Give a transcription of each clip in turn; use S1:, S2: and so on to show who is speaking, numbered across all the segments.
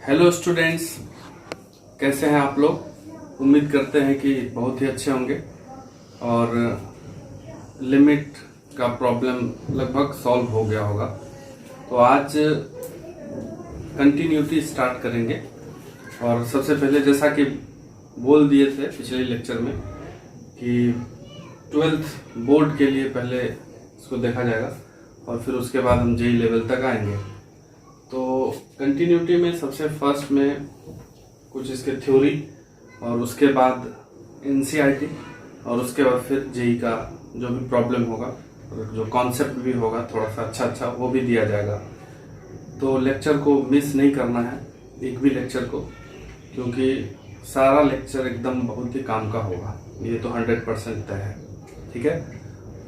S1: Hello students, कैसे हैं आप लोग। उम्मीद करते हैं कि बहुत ही अच्छे होंगे और लिमिट का प्रॉब्लम लगभग सॉल्व हो गया होगा। तो आज कंटिन्यूटी स्टार्ट करेंगे और सबसे पहले जैसा कि बोल दिए थे पिछले लेक्चर में कि 12th बोर्ड के लिए पहले इसको देखा जाएगा और फिर उसके बाद हम जेई लेवल तक आएंगे। तो कंटिन्यूटी में सबसे फर्स्ट में कुछ इसके थ्योरी और उसके बाद एनसीईआरटी और उसके बाद फिर जेई का जो भी प्रॉब्लम होगा और जो कॉन्सेप्ट भी होगा थोड़ा सा अच्छा वो भी दिया जाएगा। तो लेक्चर को मिस नहीं करना है, एक भी लेक्चर को, क्योंकि सारा लेक्चर एकदम बहुत ही काम का होगा, ये तो 100% तय है। ठीक है।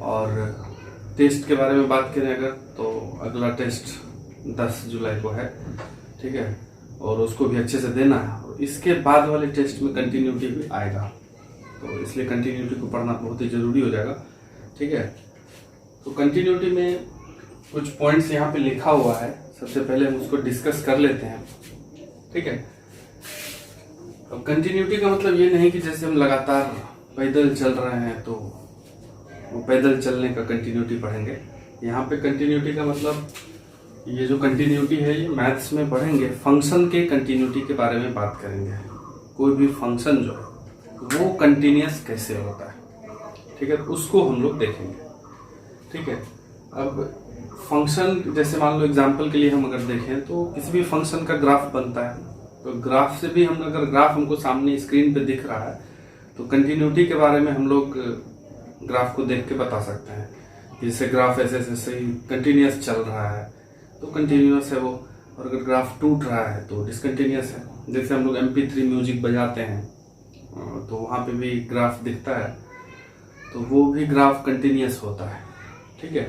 S1: और टेस्ट के बारे में बात करें अगर, तो अगला टेस्ट 10 जुलाई को है। ठीक है। और उसको भी अच्छे से देना है और इसके बाद वाले टेस्ट में कंटिन्यूटी भी आएगा, तो इसलिए कंटिन्यूटी को पढ़ना बहुत ही जरूरी हो जाएगा। ठीक है। तो कंटिन्यूटी में कुछ पॉइंट्स यहाँ पे लिखा हुआ है, सबसे पहले हम उसको डिस्कस कर लेते हैं। ठीक है। अब कंटिन्यूटी का मतलब ये नहीं कि जैसे हम लगातार पैदल चल रहे हैं तो वो पैदल चलने का कंटिन्यूटी पढ़ेंगे। यहाँ पे कंटिन्यूटी का मतलब ये जो कंटिन्यूटी है ये मैथ्स में पढ़ेंगे, फंक्शन के कंटिन्यूटी के बारे में बात करेंगे। कोई भी फंक्शन जो है वो कंटिन्यूअस कैसे होता है। ठीक है। उसको हम लोग देखेंगे। ठीक है। अब फंक्शन जैसे मान लो एग्जांपल के लिए हम अगर देखें तो किसी भी फंक्शन का ग्राफ बनता है, तो ग्राफ से भी हम अगर ग्राफ हमको सामने स्क्रीन पे दिख रहा है तो कंटिन्यूटी के बारे में हम लोग ग्राफ को देख के बता सकते हैं। जैसे ग्राफ ऐसे कंटिन्यूअस चल रहा है तो कंटिन्यूअस है वो, और अगर ग्राफ टूट रहा है तो डिसकंटिन्यूअस है। जैसे हम लोग MP3 म्यूजिक बजाते हैं तो वहाँ पे भी ग्राफ दिखता है, तो वो भी ग्राफ कंटिन्यूअस होता है। ठीक है।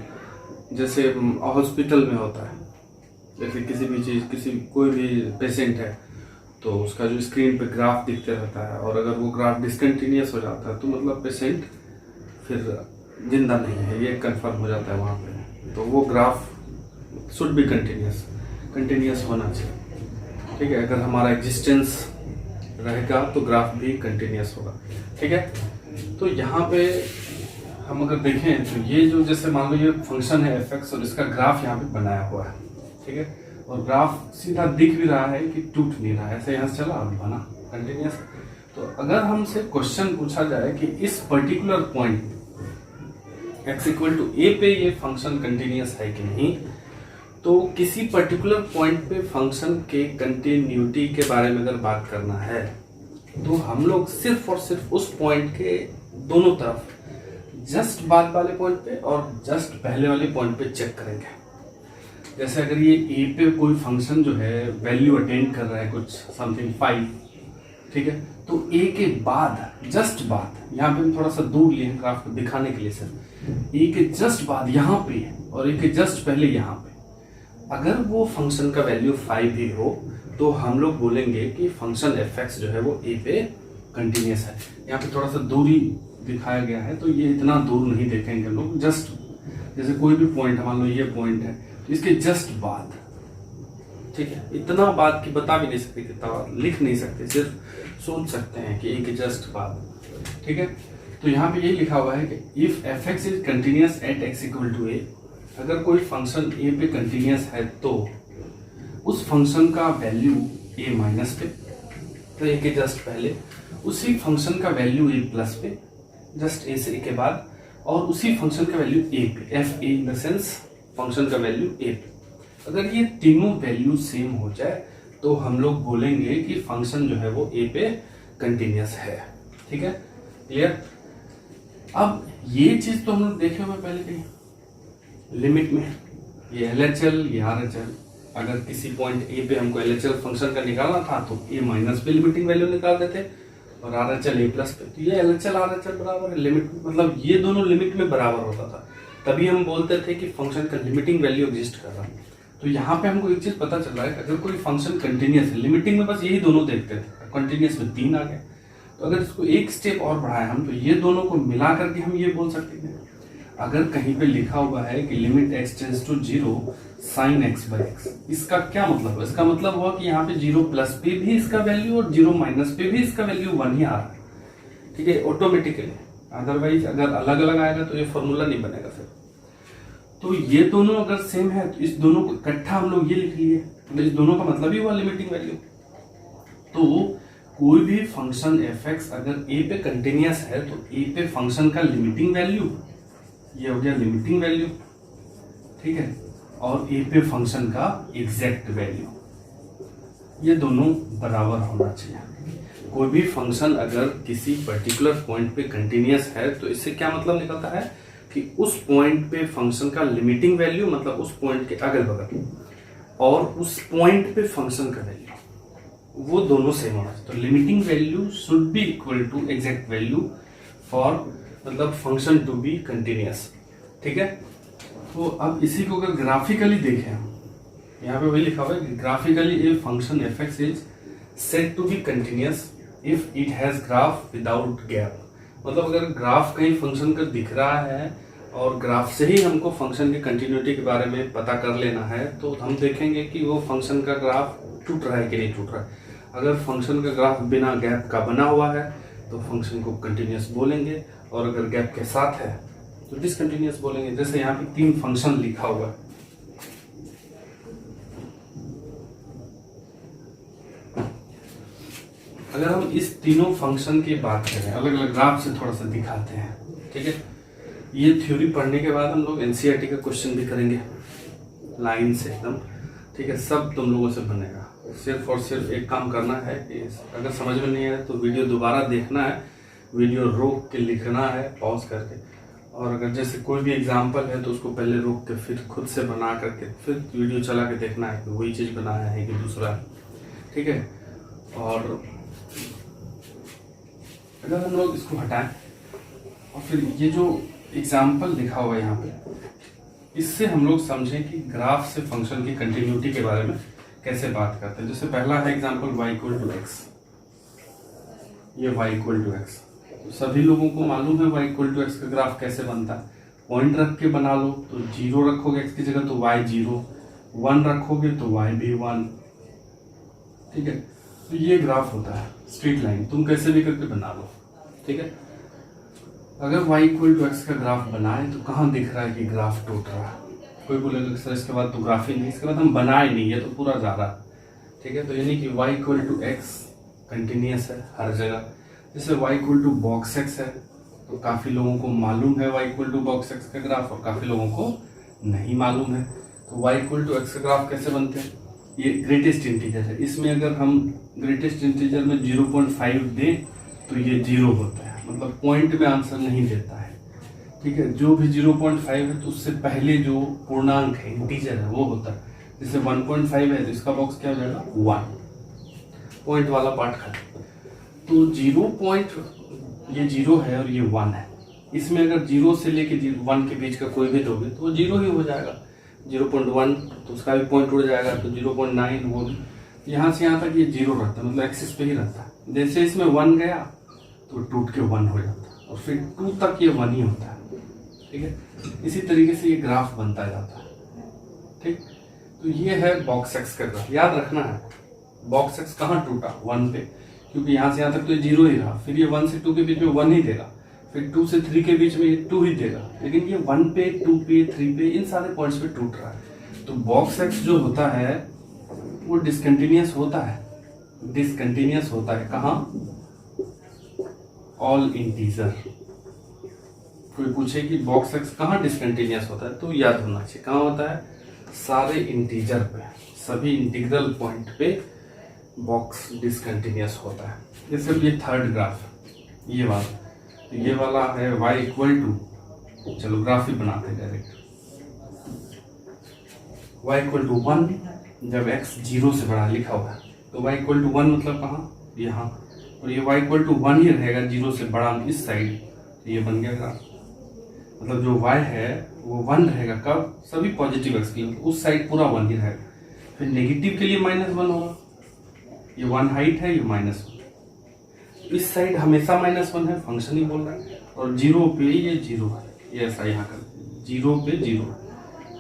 S1: जैसे हॉस्पिटल में होता है, जैसे किसी भी चीज़ कोई भी पेशेंट है तो उसका जो स्क्रीन पे ग्राफ दिखते रहता है, और अगर वो ग्राफ डिसकंटिन्यूअस हो जाता है तो मतलब पेशेंट फिर जिंदा नहीं है, ये कंफर्म हो जाता है वहाँ पे। तो वो ग्राफ शुड बी कंटिन्यूअस होना चाहिए। ठीक है। अगर हमारा एग्जिस्टेंस रहेगा तो ग्राफ भी कंटिन्यूअस होगा। ठीक है। तो यहाँ पे हम अगर देखें तो ये जो जैसे मान लो ये फंक्शन है fx और इसका ग्राफ यहाँ पे बनाया हुआ है। ठीक है। और ग्राफ सीधा दिख भी रहा है कि टूट नहीं रहा है, ऐसे यहाँ से चला और बना कंटिन्यूअस। तो अगर हमसे क्वेश्चन पूछा जाए कि इस पर्टिकुलर पॉइंट x = a पे ये फंक्शन कंटिन्यूअस है कि नहीं, तो किसी पर्टिकुलर पॉइंट पे फंक्शन के कंटिन्यूटी के बारे में अगर बात करना है तो हम लोग सिर्फ और सिर्फ उस पॉइंट के दोनों तरफ जस्ट बाद वाले पॉइंट पे और जस्ट पहले वाले पॉइंट पे चेक करेंगे। जैसे अगर ये a पे कोई फंक्शन जो है वैल्यू अटेंड कर रहा है कुछ समथिंग 5, ठीक है, तो a के बाद जस्ट बाद, यहाँ पे हम थोड़ा सा दूर लिए ग्राफ को दिखाने के लिए सर, a के जस्ट बाद यहाँ पे और a के जस्ट पहले यहाँ पे अगर वो फंक्शन का वैल्यू 5 भी हो तो हम लोग बोलेंगे कि फंक्शन fx जो है वो a पे कंटिन्यूअस है। यहाँ पे थोड़ा सा दूरी दिखाया गया है, तो ये इतना दूर नहीं देखेंगे हम लोग। जस्ट जैसे कोई भी पॉइंट, मान लो ये पॉइंट है तो इसके जस्ट बाद, ठीक है, इतना बाद की बता भी नहीं सकते, कितना बाद लिख नहीं सकते, सिर्फ सोच सकते हैं कि a के जस्ट बाद। ठीक है। तो यहाँ पे ये लिखा हुआ है कि if fx is continuous at x = a, अगर कोई फंक्शन a पे कंटिन्यूअस है तो उस फंक्शन का वैल्यू a माइनस पे, तो a के जस्ट पहले, उसी फंक्शन का वैल्यू a प्लस पे जस्ट a से के बाद, और उसी फंक्शन का वैल्यू a पे, f a in the sense function का वैल्यू a पे। अगर ये तीनों वैल्यू सेम हो जाए तो हम लोग बोलेंगे कि फंक्शन जो है वो a पे कंटिन्यूअस है। ठीक है। क्लियर। अब ये चीज तो हम लोग देखे हुए पहले कहीं लिमिट में, ये LHL ये RHL, अगर किसी पॉइंट a पे हमको LHL फंक्शन का निकालना था तो a माइनस पे लिमिटिंग वैल्यू निकाल देते और RHL a प्लस पे, तो ये LHL RHL बराबर है लिमिट, मतलब ये दोनों लिमिट में बराबर होता था, तभी हम बोलते थे कि फंक्शन का लिमिटिंग वैल्यू एग्जिस्ट कर रहा है। तो यहाँ पे हमको एक चीज पता चल रहा है कि अगर कोई फंक्शन कंटिन्यूअस है, लिमिटिंग में बस यही दोनों देखते थे, कंटिन्यूअस में 3 आ गए, तो अगर इसको एक स्टेप और बढ़ाए हम तो ये दोनों को मिला करके हम ये बोल सकते हैं। अगर कहीं पे लिखा हुआ है कि limit x tends to 0 sine x by x, इसका क्या मतलब है? इसका मतलब हुआ कि यहाँ पे 0 प्लस पे भी इसका वैल्यू और 0 माइनस पे भी इसका वैल्यू 1 ही आ रहा है, ठीक है, ऑटोमेटिकली। अदरवाइज अगर अलग अलग आएगा तो ये फॉर्मूला नहीं बनेगा फिर। तो ये दोनों अगर सेम है तो इस दोनों को इकट्ठा हम लोग ये लिख लिए, तो इस दोनों का मतलब ही हुआ लिमिटिंग वैल्यू। तो कोई भी फंक्शन f(x) अगर a पे कंटिन्यूअस है तो a पे फंक्शन का लिमिटिंग वैल्यू, ये हो गया लिमिटिंग वैल्यू, ठीक है, और a पे फंक्शन का एग्जैक्ट वैल्यू, ये दोनों बराबर होना चाहिए। कोई भी फंक्शन अगर किसी पर्टिकुलर पॉइंट पे कंटिन्यूअस है तो इससे क्या मतलब निकलता है कि उस पॉइंट पे फंक्शन का लिमिटिंग वैल्यू, मतलब उस पॉइंट के अगल बगल, और उस पॉइंट पे फंक्शन का वैल्यू, वो दोनों सेम होना चाहिए। तो limiting value should be equal to exact value for, मतलब फंक्शन टू बी कंटिन्यूअस, ठीक है। तो अब इसी को अगर ग्राफिकली देखें, यहाँ पे वही लिखा हुआ है कि graphically a function f(x) is said to be continuous if it has graph without gap. मतलब अगर ग्राफ कहीं फंक्शन का दिख रहा है और ग्राफ से ही हमको फंक्शन की कंटिन्यूटी के बारे में पता कर लेना है, तो हम देखेंगे कि वो फंक्शन का ग्राफ टूट रहा है कि नहीं टूट रहा है। अगर फंक्शन का ग्राफ बिना गैप का बना हुआ है तो फंक्शन को कंटिन्यूअस बोलेंगे, और अगर गैप के साथ है तो डिसकंटिन्यूअस बोलेंगे। जैसे यहाँ पे 3 फंक्शन लिखा हुआ है, अगर हम इस तीनों फंक्शन की बात करें, अलग अलग ग्राफ से थोड़ा सा दिखाते हैं, ठीक है। ये थ्योरी पढ़ने के बाद हम लोग एनसीईआरटी का क्वेश्चन भी करेंगे लाइन से एकदम, ठीक है, सब तुम लोगों से बनेगा। सिर्फ और सिर्फ एक काम करना है कि अगर समझ में नहीं आया तो वीडियो दोबारा देखना है, वीडियो रोक के लिखना है पॉज करके, और अगर जैसे कोई भी एग्जाम्पल है तो उसको पहले रोक के फिर खुद से बना करके फिर वीडियो चला के देखना है कि वही चीज़ बनाया है कि दूसरा है, ठीक है। और अगर हम लोग इसको हटाएं और फिर ये जो एग्जाम्पल लिखा हुआ है यहाँ पे, इससे हम लोग समझें कि ग्राफ से फंक्शन की कंटिन्यूटी के बारे में कैसे बात करते हैं। जैसे पहला है example y equal to x, ये y इक्वल टू एक्स, तो सभी लोगों को मालूम है y इक्वल टू एक्स का ग्राफ कैसे बनता है। पॉइंट रख के बना लो, तो 0 रखोगे x की जगह तो y 0, 1 रखोगे तो y भी 1, ठीक है। तो ये ग्राफ होता है स्ट्रेट लाइन, तुम कैसे भी करके बना लो, ठीक है। अगर y इक्वल टू एक्स का ग्राफ बनाए तो कहाँ दिख रहा है कि ग्राफ टूट रहा है? कोई बोलेगा सर इसके बाद तो ग्राफ ही नहीं, इसके बाद हम बनाए नहीं, ये तो पूरा जा रहा है, ठीक है। तो यानी कि y equal to x continuous है हर जगह। जैसे y equal to box x है, तो काफ़ी लोगों को मालूम है y equal to box x का ग्राफ, और काफ़ी लोगों को नहीं मालूम है। तो y इक्वल टू एक्स का ग्राफ कैसे बनते हैं? ये ग्रेटेस्ट इंटीजर है, इसमें अगर हम ग्रेटेस्ट इंटीजर में 0.5 दें तो ये 0 होता है, मतलब पॉइंट में आंसर नहीं देता है, ठीक है। जो भी 0.5 है तो उससे पहले जो पूर्णांक है इंटीजर है वो होता है। जैसे 1.5 है तो इसका बॉक्स क्या हो जाएगा 1, पॉइंट वाला पार्ट खत्म। तो 0 पॉइंट, ये 0 है और ये 1 है, इसमें अगर 0 से लेके 1 के बीच का कोई भी दोगे तो वो 0 ही हो जाएगा। 0.1 तो उसका भी पॉइंट उड़ जाएगा, तो 0.9 वो भी, यहाँ से यहाँ तक ये 0 रहता है, मतलब एक्सिस पे ही रहता है। जैसे इसमें 1 गया तो टूट के 1 हो जाता है, और फिर 2 तक ये 1 ही होता है, ठीक है। इसी तरीके से ये ग्राफ बनता जाता है, ठीक। तो ये है बॉक्स एक्स का ग्राफ, याद रखना है बॉक्स एक्स कहाँ टूटा 1 पे, क्योंकि यहाँ से यहाँ तक तो ये 0 ही रहा, फिर ये 1 से 2 के बीच में 1 ही देगा, फिर 2 से 3 के बीच में ये 2 ही देगा, लेकिन ये 1 पे 2 पे 3 पे इन सारे पॉइंट्स पे टूट रहा है। तो बॉक्स एक्स जो होता है वो डिसकंटिन्यूअस होता है, डिसकंटिन्यूअस होता है कहाँ? All integer. कोई पूछे कि बॉक्स एक्स कहाँ डिसकंटिन्यूअस होता है तो याद होना चाहिए कहाँ होता है? सारे इंटीजर पे, सभी इंटीग्रल पॉइंट पे बॉक्स डिसकंटिन्यूअस होता है। जैसे ये थर्ड ग्राफ, ये वाला, तो ये वाला है y इक्वल टू, चलो ग्राफ ही बनाते हैं डायरेक्ट, y इक्वल टू 1 जब x 0 से बड़ा लिखा हुआ है, तो y इक्वल टू 1 मतलब कहाँ? यहाँ, और ये y इक्वल टू 1 ही रहेगा 0 से बड़ा इस साइड, तो ये बन गया ग्राफ। मतलब जो y है वो 1 रहेगा कब? सभी पॉजिटिव एक्स के लिए, तो उस साइड पूरा 1 ही रहेगा। फिर नेगेटिव के लिए -1 होगा, ये 1 हाइट है, ये -1, इस साइड हमेशा -1 है, फंक्शन ही बोल रहा है, और 0 पे ये 0 है, ये ऐसा यहाँ कर 0 पे 0,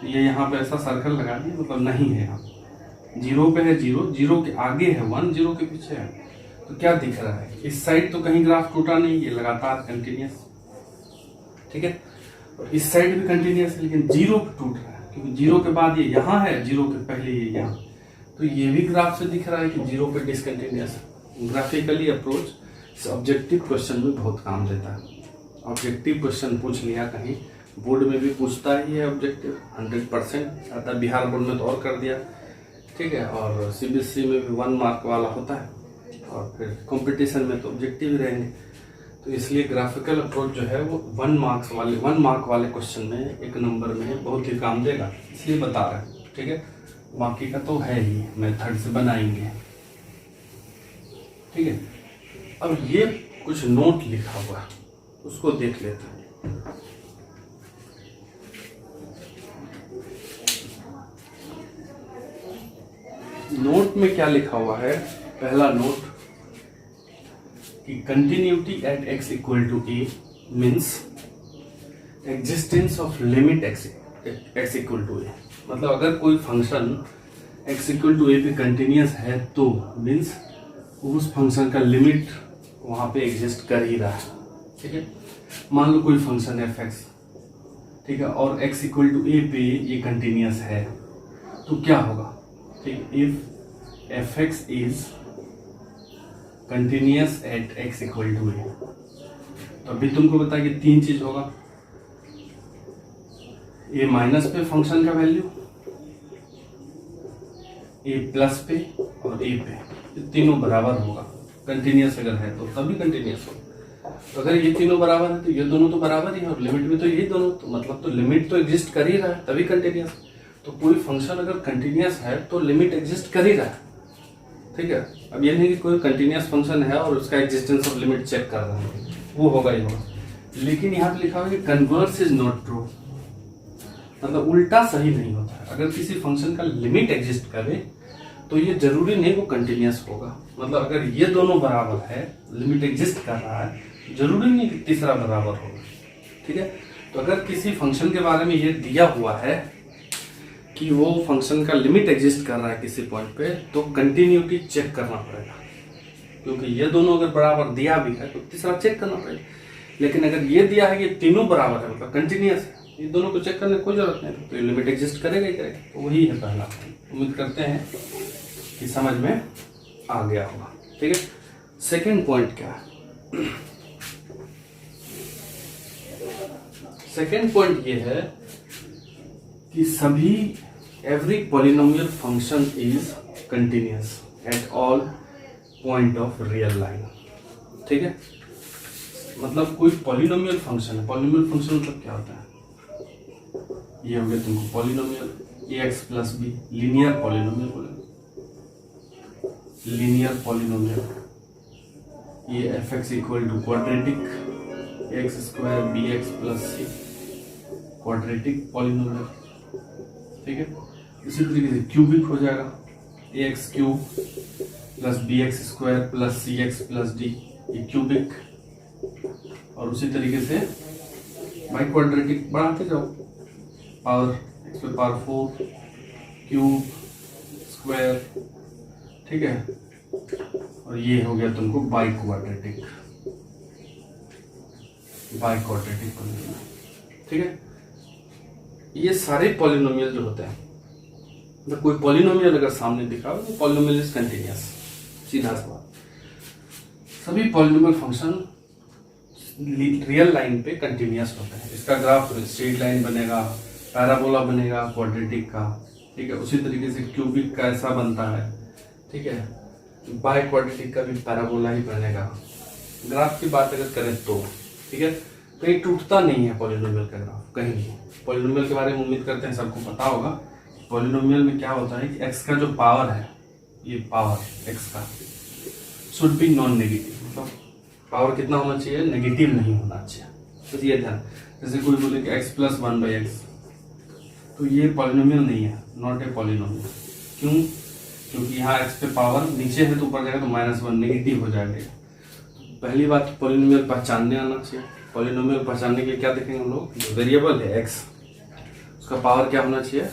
S1: ये यहाँ पे ऐसा सर्कल लगा दिया, मतलब नहीं है यहाँ 0 पे है 0, 0 के आगे है 1, 0 के पीछे है। तो क्या दिख रहा है, इस साइड तो कहीं ग्राफ टूटा नहीं, ये लगातार कंटिन्यूस, ठीक है। और इस साइड भी कंटिन्यूस है, लेकिन 0 पे टूट रहा है, क्योंकि 0 के बाद ये यहाँ है, 0 के पहले ये यहाँ। तो ये भी ग्राफ से दिख रहा है कि 0 पे डिसकंटिन्यूस है। ग्राफिकली अप्रोच ऑब्जेक्टिव क्वेश्चन में बहुत काम देता है। ऑब्जेक्टिव क्वेश्चन पूछ लिया कहीं, बोर्ड में भी पूछता ही है ऑब्जेक्टिव, 100% आता है। बिहार बोर्ड में तो और कर दिया, ठीक है। और सीबीएसई में भी 1 मार्क वाला होता है, और फिर कंपटीशन में तो ऑब्जेक्टिव ही रहेंगे। तो इसलिए ग्राफिकल अप्रोच जो है वो 1 मार्क वाले क्वेश्चन में 1 नंबर में बहुत ही काम देगा, इसलिए बता रहे हैं, ठीक है। बाकी का तो है ही, मेथड से बनाएंगे, ठीक है। अब ये कुछ नोट लिखा हुआ है, उसको देख लेते हैं। नोट में क्या लिखा हुआ है, पहला नोट कि continuity at x equal to a means existence of limit x equal to a। मतलब अगर कोई function x equal to a पे कंटिन्यूस है तो मीन्स उस फंक्शन का लिमिट वहां पे एग्जिस्ट कर ही रहा है, ठीक है। मान लो कोई फंक्शन है fx, ठीक है, और x इक्वल टू a पे ये कंटिन्यूस है, तो क्या होगा, ठीक। If fx is continuous at x equal to a, तो अभी तुमको बता कि 3 चीज होगा, a माइनस पे फंक्शन का वैल्यू, a प्लस पे और a पे, ये तीनों बराबर होगा। कंटिन्यूस अगर है तो तभी कंटिन्यूस होगा। तो अगर ये तीनों बराबर है तो ये दोनों तो बराबर ही है, और लिमिट में तो ये दोनों, तो मतलब तो लिमिट तो एग्जिस्ट कर ही रहा है, तभी कंटिन्यूस। तो कोई फंक्शन अगर कंटिन्यूस है तो लिमिट एग्जिस्ट कर ही रहा है, ठीक है। अब ये नहीं कि कोई कंटिन्यूस फंक्शन है और उसका एग्जिस्टेंस ऑफ लिमिट चेक कर रहा है, वो होगा ही होगा। लेकिन यहाँ पे लिखा हुआ है कि कन्वर्स इज नॉट ट्रू, मतलब उल्टा सही नहीं होता है। अगर किसी फंक्शन का लिमिट एग्जिस्ट करे तो ये जरूरी नहीं वो कंटिन्यूस होगा। मतलब अगर ये दोनों बराबर है, लिमिट एग्जिस्ट कर रहा है, जरूरी नहीं कि तीसरा बराबर होगा, ठीक है। तो अगर किसी फंक्शन के बारे में ये दिया हुआ है कि वो फंक्शन का लिमिट एग्जिस्ट कर रहा है किसी पॉइंट पे, तो कंटिन्यूटी चेक करना पड़ेगा, क्योंकि ये दोनों अगर बराबर दिया भी है तो तीसरा चेक करना पड़ेगा। लेकिन अगर ये दिया है कि ये तीनों बराबर है, मतलब कंटिन्यूस है, ये दोनों को चेक करने की कोई जरूरत नहीं, तो ये लिमिट एग्जिस्ट करेगा ही करेगा। तो वही है पहला। उम्मीद करते हैं कि समझ में आ गया होगा, ठीक है। सेकेंड पॉइंट क्या है, सेकेंड पॉइंट ये है कि सभी every polynomial function is continuous at all point of real line, ठीक है। मतलब कोई पॉलिनोमियल फंक्शन है, पॉलिनोमियल फंक्शन मतलब क्या होता है, ये हो गया तुमको polynomial ax plus b, linear polynomial बोले, लीनियर पॉलिनोमियल। ये fx equal to quadratic x square b x plus c, quadratic polynomial, ठीक है। इसी तरीके से क्यूबिक हो जाएगा, a x cube plus b x square plus c x plus d, ये क्यूबिक। और उसी तरीके से बाई क्वाड्रेटिक बढ़ाते जाओ, पावर एक्स पे पावर 4 क्यूब स्क्वायर, ठीक है। और ये हो गया तुमको बाई क्वाड्रेटिक पॉलिनोमियल, ठीक है। ये सारे पॉलिनोमियल जो होते हैं, मतलब कोई पॉलिनोमियल अगर सामने दिखा हो तो पॉलिनोमियल इज कंटिन्यूअस, सीधा सवाल। सभी पॉलिनोमियल फंक्शन रियल लाइन पे कंटिन्यूअस होते हैं। इसका ग्राफ स्ट्रेट लाइन बनेगा, पैराबोला बनेगा क्वाड्रेटिक का, ठीक है। उसी तरीके से क्यूबिक का ऐसा बनता है, ठीक है। बाय क्वाड्रेटिक का भी पैराबोला ही बनेगा। ग्राफ की बात अगर करें तो, ठीक है, कहीं टूटता नहीं है पॉलिनोमियल का ग्राफ, कहीं नहीं। पॉलिनोमियल के बारे में उम्मीद करते हैं सबको पता होगा। पॉलिनोमियल में क्या होता है कि x का जो पावर है, ये पावर x का शुड बी नॉन नेगेटिव, मतलब पावर कितना होना चाहिए, नेगेटिव नहीं होना चाहिए। तो ये ध्यान, जैसे कोई बोले कि x प्लस 1/x, तो ये पॉलिनोमियल नहीं है, नॉट ए पॉलिनोमियल। क्यों? क्योंकि यहाँ x पे पावर नीचे है तो ऊपर जाएगा तो -1 नेगेटिव हो जाएगा। पहली बात पॉलिनोमियल पहचानने आना चाहिए। पॉलिनोमियल पहचानने के लिए क्या देखेंगे हम लोग, जो वेरिएबल है x, उसका पावर क्या होना चाहिए,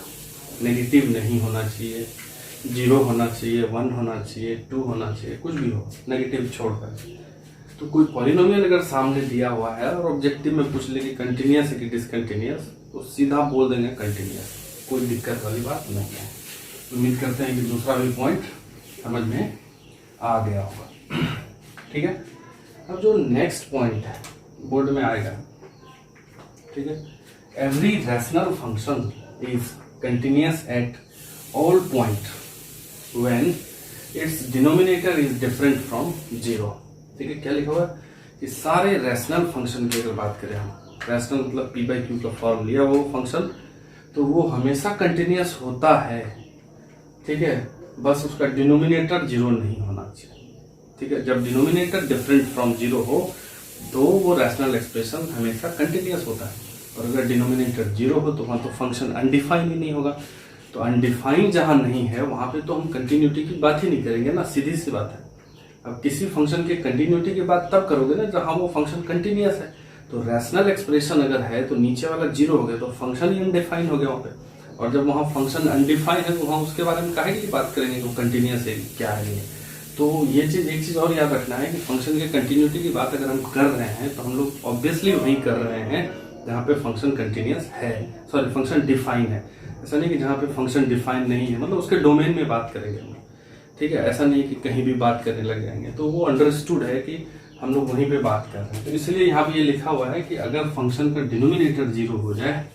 S1: नेगेटिव नहीं होना चाहिए, 0 होना चाहिए, 1 होना चाहिए, 2 होना चाहिए, कुछ भी हो नेगेटिव छोड़कर। तो कोई पॉलिनोमियल अगर सामने दिया हुआ है और ऑब्जेक्टिव में पूछ ले कि कंटिन्यूअस है कि डिसकंटिन्यूअस, तो सीधा बोल देंगे कंटिन्यूअस, कोई दिक्कत वाली बात नहीं है। उम्मीद करते हैं कि दूसरा भी पॉइंट समझ में आ गया होगा। ठीक है, अब जो नेक्स्ट पॉइंट है बोर्ड में आएगा, ठीक है, every rational function is continuous at all point when it's denominator is different from 0। ठीक है, क्या लिखा हुआ है कि सारे रैशनल फंक्शन की अगर बात करें हम, रैशनल मतलब p/q का फॉर्म लिया वो फंक्शन, तो वो हमेशा कंटिन्यूअस होता है। ठीक है, बस उसका डिनोमिनेटर 0 नहीं होना चाहिए। ठीक है, जब डिनोमिनेटर डिफरेंट फ्रॉम 0 हो तो वो रैशनल एक्सप्रेशन हमेशा कंटिन्यूअस होता है, और अगर डिनोमिनेटर 0 हो तो वहाँ तो फंक्शन अनडिफाइंड ही नहीं होगा। तो अनडिफाइंड जहाँ नहीं है वहाँ पे तो हम कंटिन्यूटी की बात ही नहीं करेंगे ना, सीधी सी बात है। अब किसी फंक्शन के कंटिन्यूटी की बात तब करोगे ना जहाँ वो फंक्शन कंटिन्यूअस है। तो रैशनल एक्सप्रेशन अगर है तो नीचे वाला 0 हो गया तो फंक्शन ही अनडिफाइंड हो गया वहाँ पे, और जब वहाँ फंक्शन अनडिफाइंड है तो वहाँ उसके बारे में काहे की बात करेंगे कि कंटिन्यूअस है क्या है नहीं। तो ये चीज, एक चीज और याद रखना है कि फंक्शन के कंटिन्यूटी की बात अगर हम कर रहे हैं तो हम लोग ऑब्वियसली वही कर रहे हैं जहाँ पे फंक्शन कंटिन्यूअस है, सॉरी फंक्शन डिफाइन है। ऐसा नहीं कि जहाँ पे फंक्शन डिफाइन नहीं है, मतलब उसके डोमेन में बात करेंगे हम। ठीक है, ऐसा नहीं कि कहीं भी बात करने लग जाएंगे, तो वो अंडरस्टूड है कि हम लोग वहीं पे बात कर रहे हैं। तो इसलिए यहाँ पे ये लिखा हुआ है कि अगर फंक्शन का डिनोमिनेटर 0 हो जाए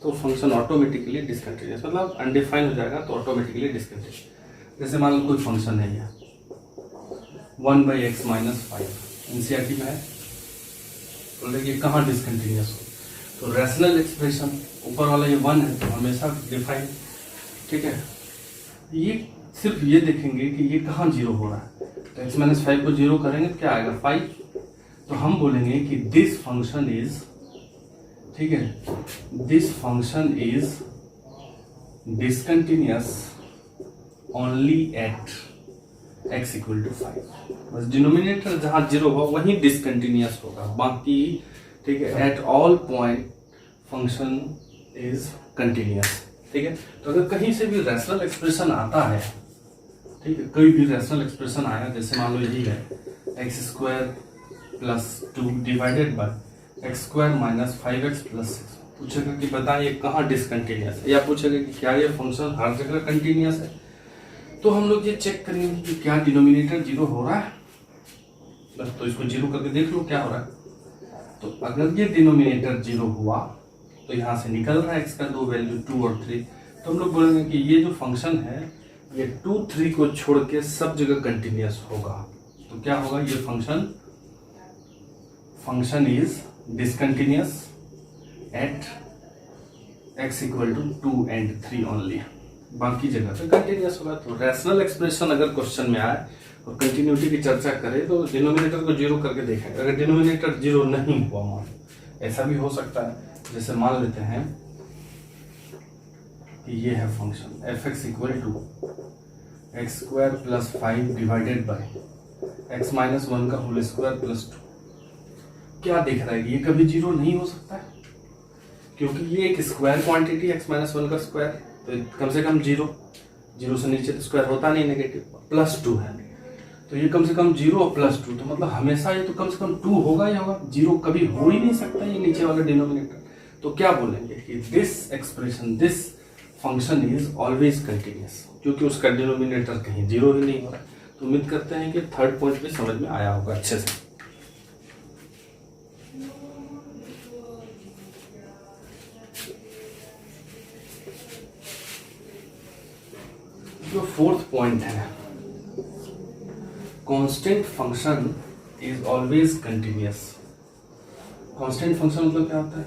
S1: तो फंक्शन ऑटोमेटिकली डिसकंटिन्यूअस, मतलब अनडिफाइन हो जाएगा तो ऑटोमेटिकली डिसकंटिन्यूअस। जैसे मान लो कोई फंक्शन है यह 1/x - 5 एनसीईआरटी में है, तो देखिए कहाँ डिसकंटिन्यूअस हो, तो रैशनल एक्सप्रेशन ऊपर वाला ये 1 है तो हमेशा डिफाइन। ठीक है, ये सिर्फ ये देखेंगे कि ये कहाँ 0 हो रहा है, तो x - 5 को 0 करेंगे तो क्या आएगा 5। तो हम बोलेंगे कि दिस फंक्शन इज, ठीक है, this function is discontinuous only at x = 5। बस डिनोमिनेटर जहां 0 हो वहीं डिसकंटिन्यूअस होगा, बाकी ठीक है at all point function is continuous. ठीक है, तो अगर कहीं से भी रैशनल एक्सप्रेशन आता है, ठीक है, कोई भी रैशनल एक्सप्रेशन आया, जैसे मान लो यही है x² + 2 divided by x² - 5x + 6, पूछेगा कि बताइए कहाँ डिसकंटिन्यूअस है, या पूछेगा कि क्या ये फंक्शन हर जगह कंटिन्यूअस है। तो हम लोग ये चेक करेंगे कि क्या डिनोमिनेटर 0 हो रहा है, बस तो इसको 0 करके देख लो क्या हो रहा है। तो अगर ये डिनोमिनेटर 0 हुआ तो यहाँ से निकल रहा है x का 2 वैल्यू 2 और 3, तो हम लोग बोलेंगे कि ये जो फंक्शन है ये 2, 3 को छोड़ के सब जगह कंटिन्यूअस होगा। तो क्या होगा, ये function is discontinuous at x = 2 and 3 only, बाकी जगह पे कंटिन्यूअस होगा। तो रैशनल एक्सप्रेशन अगर क्वेश्चन में आए और कंटिन्यूटी की चर्चा करें तो डिनोमिनेटर को 0 करके देखेंगे। अगर डिनोमिनेटर 0 नहीं हुआ, मान ऐसा भी हो सकता है, जैसे मान लेते हैं कि ये है function f(x) = x² + 5 divided by x - 1 का होल स्क्वायर + 2। क्या दिख रहा है कि ये कभी 0 नहीं हो सकता है, क्योंकि ये एक स्क्वायर क्वांटिटी x - 1 का स्क्वायर, तो कम से कम 0 से नीचे तो स्क्वायर होता नहीं, नेगेटिव +2 है, तो ये कम से कम 0 और +2, तो मतलब हमेशा ये तो कम से कम 2 होगा ही होगा, 0 कभी हो ही नहीं सकता ये नीचे वाला डिनोमिनेटर। तो क्या बोलेंगे कि this expression, this function is always continuous, क्योंकि उसका डिनोमिनेटर कहीं 0 ही नहीं हो रहा है। तो उम्मीद करते हैं कि थर्ड पॉइंट भी समझ में आया होगा अच्छे से। जो फोर्थ पॉइंट है, constant function is always continuous. Constant function मतलब क्या होता है,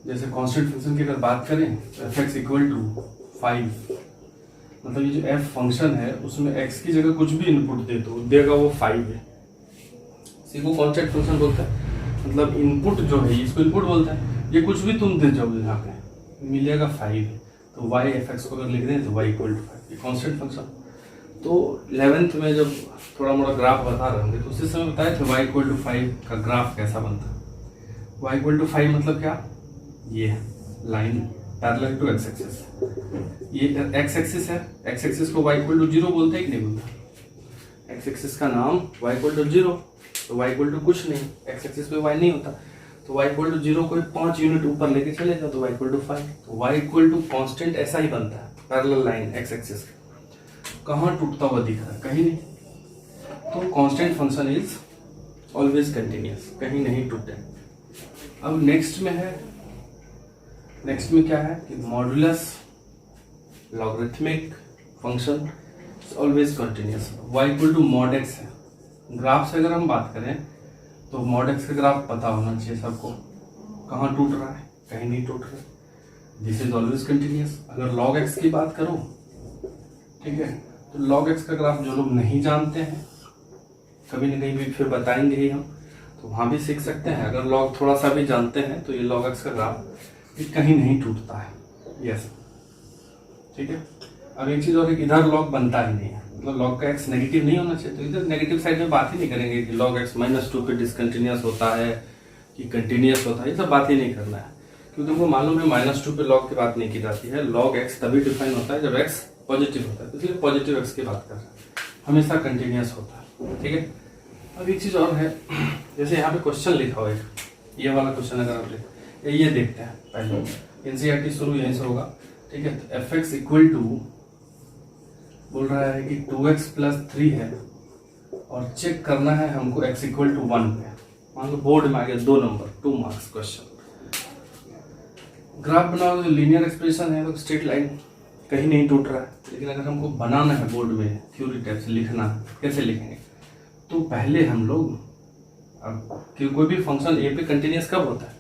S1: जैसे कांस्टेंट फंक्शन की अगर बात करें तो f(x) = 5, मतलब ये जो f फंक्शन है उसमें x की जगह कुछ भी इनपुट दे दो, देगा वो 5 है, इसी को कांस्टेंट फंक्शन बोलते हैं। मतलब इनपुट जो है इसको इनपुट बोलते हैं, ये कुछ भी तुम दे जाओ यहाँ पे मिलेगा 5, तो y f(x) को अगर लिख दें तो y = 5, ये कांस्टेंट फंक्शन। तो 11th में जब थोड़ा मोड़ा ग्राफ बता रहे होंगे तो उसी समय बताए थे y = 5 का ग्राफ कैसा बनता है। y इक्वल टू 5 मतलब क्या, ये line parallel to x axis, ये एक्स एक्सिस है, एक्स एक्सिस को y इक्वल टू 0 बोलते हैं कि नहीं बोलते, एक्स एक्सिस का नाम y इक्वल टू 0, तो y इक्वल टू कुछ नहीं, एक्स एक्सिस पे y नहीं होता, तो y इक्वल टू 0 को 5 यूनिट ऊपर लेके चले जाओ तो y इक्वल टू 5, तो y इक्वल टू कॉन्स्टेंट ऐसा ही बनता है, पैरेलल लाइन एक्स एक्सिस का। कहाँ टूटता हुआ दिख रहा है, कहीं नहीं, तो constant function is always continuous, कहीं नहीं टूटे। अब नेक्स्ट में है, नेक्स्ट में क्या है कि modulus logarithmic function always continuous, y equal to mod x है। ग्राफ से अगर हम बात करें तो मॉड एक्स का ग्राफ पता होना चाहिए सबको, कहाँ टूट रहा है, कहीं नहीं टूट रहा है, दिस इज ऑलवेज कंटिन्यूअस। अगर लॉग एक्स की बात करूं, ठीक है, तो लॉग एक्स का ग्राफ जो लोग नहीं जानते हैं, कभी ना कहीं भी फिर बताएंगे ही हम, तो वहां भी सीख सकते हैं। अगर लॉग थोड़ा सा भी जानते हैं तो ये लॉग एक्स का ग्राफ ये कहीं नहीं टूटता है, यस, ठीक है। अब एक चीज और है, इधर लॉग बनता ही नहीं है, मतलब लॉग का एक्स नेगेटिव नहीं होना चाहिए, तो इधर नेगेटिव साइड में बात ही नहीं करेंगे कि लॉग एक्स -2 पे डिसकंटिन्यूअस होता है कि कंटिन्यूअस होता है, ये सब बात ही नहीं करना है, क्योंकि तुमको मालूम है -2 पे लॉग की बात नहीं की जाती है। लॉग एक्स तभी डिफाइन होता है जब एक्स पॉजिटिव होता है, इसलिए पॉजिटिव एक्स की बात कर रहे हैं, हमेशा कंटिन्यूअस होता है, ठीक है। अब एक चीज और है, जैसे यहाँ पे क्वेश्चन लिखा हुआ है, ये वाला क्वेश्चन अगर आप ये देखते हैं, पहले एनसीईआरटी शुरू यहीं से होगा, ठीक है। तो एफ एक्स इक्वल टू बोल रहा है कि 2x + 3 है और चेक करना है हमको x इक्वल टू 1 पे, मान लो बोर्ड में आ गया 2 नंबर 2 मार्क्स क्वेश्चन। ग्राफ बनाओगे, लीनियर एक्सप्रेशन है तो स्ट्रेट लाइन कहीं नहीं टूट रहा है, लेकिन अगर हमको बनाना है बोर्ड में थ्योरी टाइप से लिखना, कैसे लिखेंगे, तो पहले हम लोग, अब कोई भी फंक्शन ए पे कंटिन्यूअस कब होता है,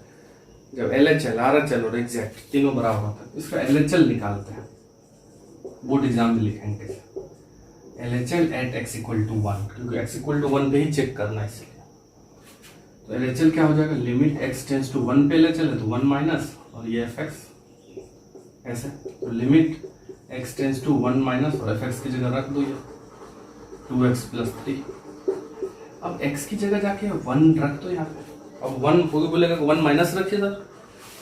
S1: जब LHL RHL और एग्जैक्ट तीनों बराबर होता है, इसका LHL निकालते हैं, बोर्ड एग्जाम में लिखेंगे LHL at x equal to 1, क्योंकि x इक्वल टू 1 पे ही चेक करना है, इसलिए तो LHL क्या हो जाएगा, लिमिट x टेंड्स टू 1 पे LHL है तो 1 माइनस, और ये fx ऐसे, तो limit x tends to 1 minus और fx की जगह रख दो ये 2x + 3। अब x की जगह जाके 1 रख दो यहाँ पे, अब 1 कोई बोलेगा 1 माइनस रखिए सर,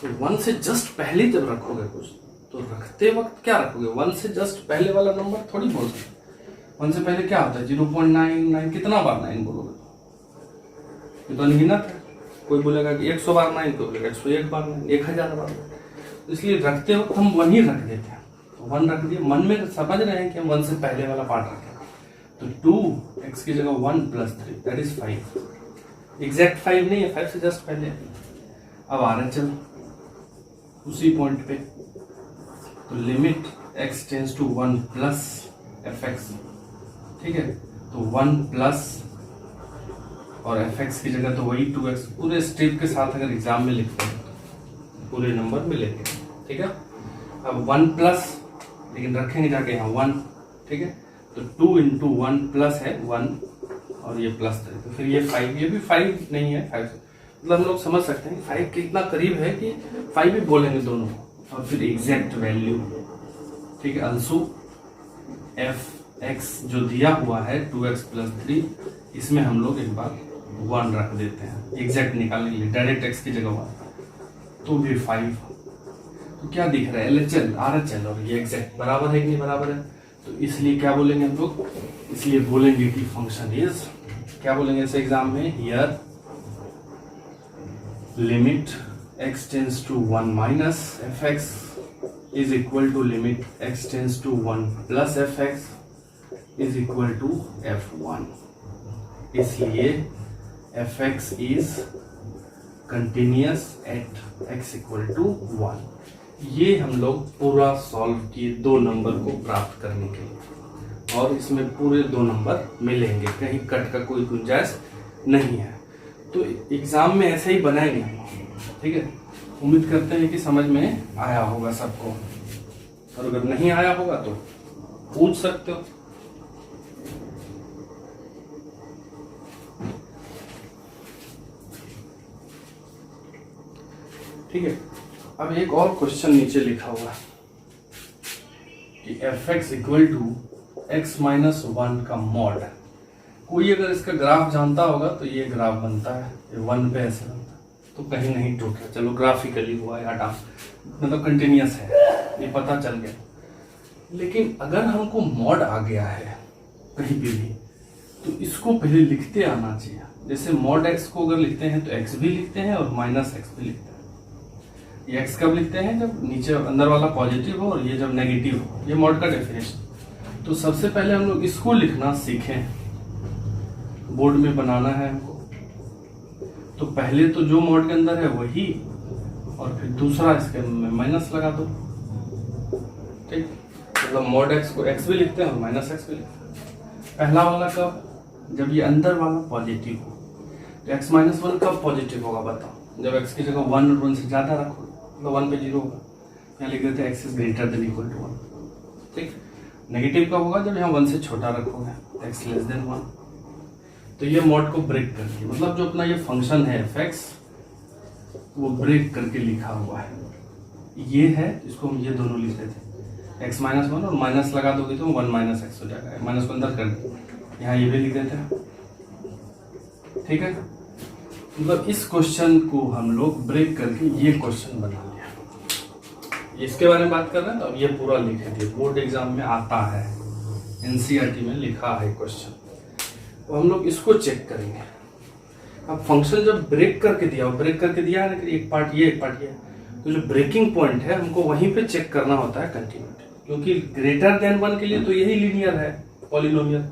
S1: तो 1 से जस्ट पहले जब रखोगे कुछ, तो रखते वक्त क्या रखोगे, 1 से जस्ट पहले वाला नंबर थोड़ी बोल सकते, 1 से पहले क्या होता है 0.99, कितना बार 9 बोलोगे, ये तो अनगिनत है, कोई बोलेगा कि 100 बार 9, कोई बोलेगा 101 बार 9, 1000 बार, तो इसलिए रखते वक्त हम 1 ही रख देते हैं, तो 1 रख दिए, मन में समझ रहे हैं कि हम 1 से पहले वाला पार्ट रखें, तो 2x की जगह 1 + 3 दैट इज 5, एग्जैक्ट 5 नहीं है, 5 से जस्ट पहले। अब RHL उसी पॉइंट पे, तो limit x tends to 1 plus fx, ठीक है, तो 1 प्लस और fx की जगह तो वही 2x, पूरे स्टेप के साथ अगर एग्जाम में लिखते हैं तो पूरे नंबर मिलेंगे, ठीक है। अब 1 प्लस, लेकिन रखेंगे जाके यहाँ 1, ठीक है, तो 2 × 1 प्लस है 1 और ये प्लस 3, तो फिर ये 5, ये भी 5 नहीं है 5, मतलब हम लोग समझ सकते हैं 5 के इतना करीब है कि 5 ही बोलेंगे दोनों, और फिर एग्जैक्ट वैल्यू, ठीक है, अंशु fx जो दिया हुआ है 2x + 3, इसमें हम लोग एक बार 1 रख देते हैं एग्जैक्ट निकालने के लिए, डायरेक्ट x की जगह 1, तो भी 5, तो क्या दिख रहा है LHL RHL और ये एग्जैक्ट बराबर है कि नहीं बराबर है, तो इसलिए क्या बोलेंगे हम लोग, इसलिए बोलेंगे कि फंक्शन इज, क्या बोलेंगे इस एग्जाम में, here limit x tends to 1 minus fx is equal to limit x tends to 1 plus fx is equal to f1, इसलिए fx is continuous at x equal to 1। ये हम लोग पूरा सॉल्व किए 2 नंबर को प्राप्त करने के लिए, और इसमें पूरे 2 नंबर मिलेंगे, कहीं कट का कोई गुंजाइश नहीं है, तो एग्जाम में ऐसे ही बनाएंगे, ठीक है। उम्मीद करते हैं कि समझ में आया होगा सबको, और अगर नहीं आया होगा तो पूछ सकते हो। ठीक है, अब एक और क्वेश्चन नीचे लिखा हुआ कि fx इक्वल टू x - 1 का मॉड, कोई अगर इसका ग्राफ जानता होगा तो ये ग्राफ बनता है, ये 1 पे ऐसे बनता है, तो कहीं नहीं टूट रहा, चलो ग्राफिकली हुआ या मतलब कंटिन्यूस है, ये पता चल गया। लेकिन अगर हमको मॉड आ गया है कहीं भी तो इसको पहले लिखते आना चाहिए। जैसे मॉड एक्स को अगर लिखते हैं तो एक्स भी लिखते हैं और माइनस एक्स भी लिखते हैं। ये एक्स कब लिखते हैं? जब नीचे अंदर वाला पॉजिटिव हो और ये जब नेगेटिव हो। ये मॉड का डेफिनेशन। तो सबसे पहले हम लोग इसको लिखना सीखें, बोर्ड में बनाना है हमको। तो पहले तो जो मॉड के अंदर है वही, और फिर दूसरा इसके में माइनस लगा दो। ठीक, मतलब मॉड एक्स को एक्स भी लिखते हैं और माइनस एक्स भी लिखते हैं। पहला वाला कब? जब ये अंदर वाला पॉजिटिव हो। तो एक्स माइनस वन कब पॉजिटिव होगा बताओ? जब एक्स की जगह 1 और 1 से ज्यादा रखो तो 1 पे 0 होगा। यहाँ लिख देते हैं x is greater than equal to 1। ठीक, नेगेटिव कब होगा? जब यहाँ 1 से छोटा रखोगे, एक्स लेस देन 1। तो ये मॉड को ब्रेक करके, मतलब जो अपना ये फंक्शन है एफ एक्स, वो ब्रेक करके लिखा हुआ है। ये है, इसको हम ये दोनों लिख देते हैं, एक्स माइनस 1 और माइनस लगा दोगे तो 1 माइनस एक्स हो जाएगा। माइनस को अंदर कर दो, यहाँ ये भी लिख देते हैं। ठीक है, मतलब इस क्वेश्चन को हम लोग ब्रेक करके ये क्वेश्चन बना लिया। इसके बारे में बात कर रहे हैं तो अब ये पूरा लिखे थे, बोर्ड एग्जाम में आता है, एनसीईआरटी में लिखा है क्वेश्चन। तो हम लोग इसको चेक करेंगे। अब फंक्शन जब ब्रेक करके दिया, ब्रेक करके दिया है ना, एक पार्ट ये एक पार्ट ये, तो जो ब्रेकिंग पॉइंट है हमको वहीं पे चेक करना होता है कंटिन्यूटी, क्योंकि ग्रेटर देन 1 के लिए तो यही लीनियर है पॉलिनोमियल।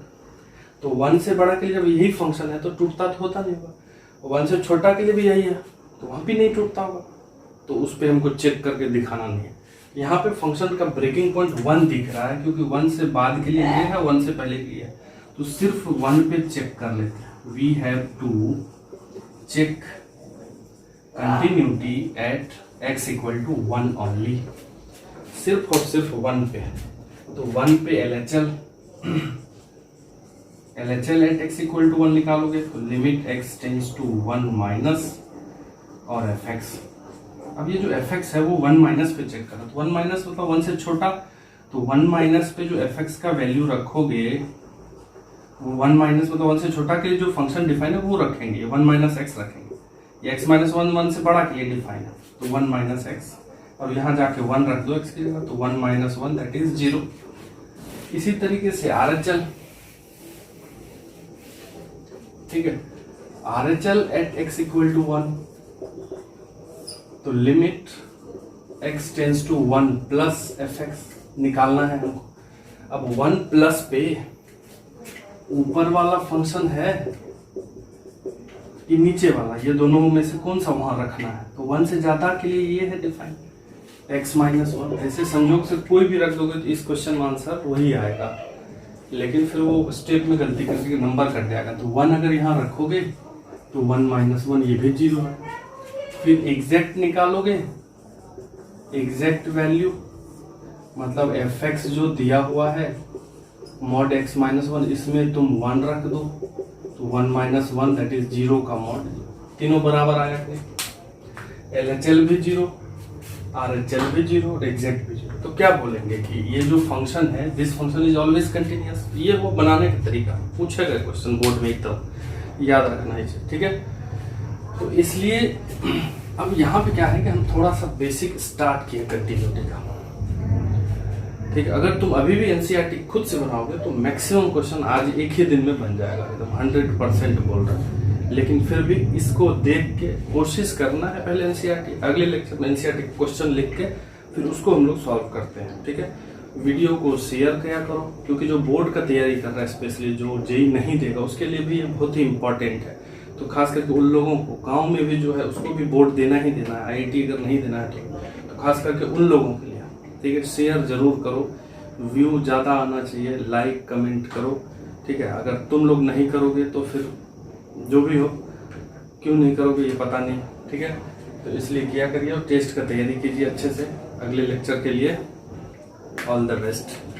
S1: तो 1 से बड़ा के लिए जब यही फंक्शन है तो टूटता तो होता नहीं होगा, और 1 से छोटा के लिए भी यही है तो वहां भी नहीं टूटता होगा। तो उस पर हमको चेक करके दिखाना नहीं है। यहाँ पे फंक्शन का ब्रेकिंग पॉइंट 1 दिख रहा है, क्योंकि 1 से बाद के लिए ये है, 1 से पहले के लिए है। तो सिर्फ 1 पे चेक कर लेते हैं। We have to check continuity at x equal to 1 only, सिर्फ और सिर्फ 1 पे। तो 1 पे LHL at x equal to 1 निकालोगे तो limit x tends to 1 minus और fx। अब ये जो fx है वो 1 माइनस पे चेक करो, तो 1 माइनस मतलब 1 से छोटा, तो 1 माइनस पे जो fx का वैल्यू रखोगे वो 1 माइनस मतलब 1 से छोटा के लिए जो फंक्शन डिफाइन है वो रखेंगे, 1 माइनस एक्स रखेंगे। ये x माइनस 1 1 से बड़ा के लिए डिफाइन है, तो 1 माइनस एक्स, और यहाँ जाके 1 रख दो x की जगह, तो 1 माइनस 1 दैट इज 0। इसी तरीके से RHL, ठीक है, RHL at x equal to 1, तो limit x tends to 1 plus fx निकालना है हमको। अब 1 प्लस पे ऊपर वाला फंक्शन है कि नीचे वाला, ये दोनों में से कौन सा वहां रखना है? तो 1 से ज्यादा के लिए ये है डिफाइन, x माइनस 1। ऐसे संयोग से कोई भी रख दोगे तो इस क्वेश्चन में आंसर वही आएगा, लेकिन फिर वो स्टेप में गलती करके नंबर कट जाएगा। तो 1 अगर यहाँ रखोगे तो 1 माइनस 1 ये भी 0 है। फिर एग्जैक्ट निकालोगे, एग्जैक्ट वैल्यू मतलब fx जो दिया हुआ है मॉड x माइनस 1, इसमें तुम 1 रख दो, तो 1 माइनस 1 दैट इज 0 का मॉड। तीनों बराबर आया थे, LHL भी 0, RHL भी 0 और एग्जैक्ट भी 0। तो क्या बोलेंगे कि ये जो फंक्शन है, this function is always continuous. ये वो बनाने का तरीका पूछेगा क्वेश्चन बोर्ड में, एकदम याद रखना है, ठीक है। तो इसलिए अब यहाँ पे क्या है कि हम थोड़ा सा बेसिक स्टार्ट किए कंटिन्यूटी का, ठीक है। अगर तुम अभी भी एनसीईआरटी खुद से बनाओगे तो मैक्सिमम क्वेश्चन आज एक ही दिन में बन जाएगा, एकदम 100% बोल रहा है। लेकिन फिर भी इसको देख के कोशिश करना है पहले एनसीईआरटी, अगले लेक्चर में एनसीईआरटी क्वेश्चन लिख के फिर उसको हम लोग सॉल्व करते हैं, ठीक है। वीडियो को शेयर किया करो, क्योंकि जो बोर्ड का तैयारी कर रहा है, स्पेशली जो जेईई नहीं देगा उसके लिए भी ये बहुत ही इंपॉर्टेंट है। तो खास करके उन लोगों को गाँव में भी जो है उसको भी बोर्ड देना ही देना है, IIT अगर नहीं देना है तो खास करके उन लोगों के लिए, ठीक है। शेयर जरूर करो, व्यू ज़्यादा आना चाहिए, लाइक कमेंट करो, ठीक है। अगर तुम लोग नहीं करोगे तो फिर जो भी हो, क्यों नहीं करोगे ये पता नहीं, ठीक है। तो इसलिए किया करिए और टेस्ट का तैयारी कीजिए अच्छे से अगले लेक्चर के लिए। All the best.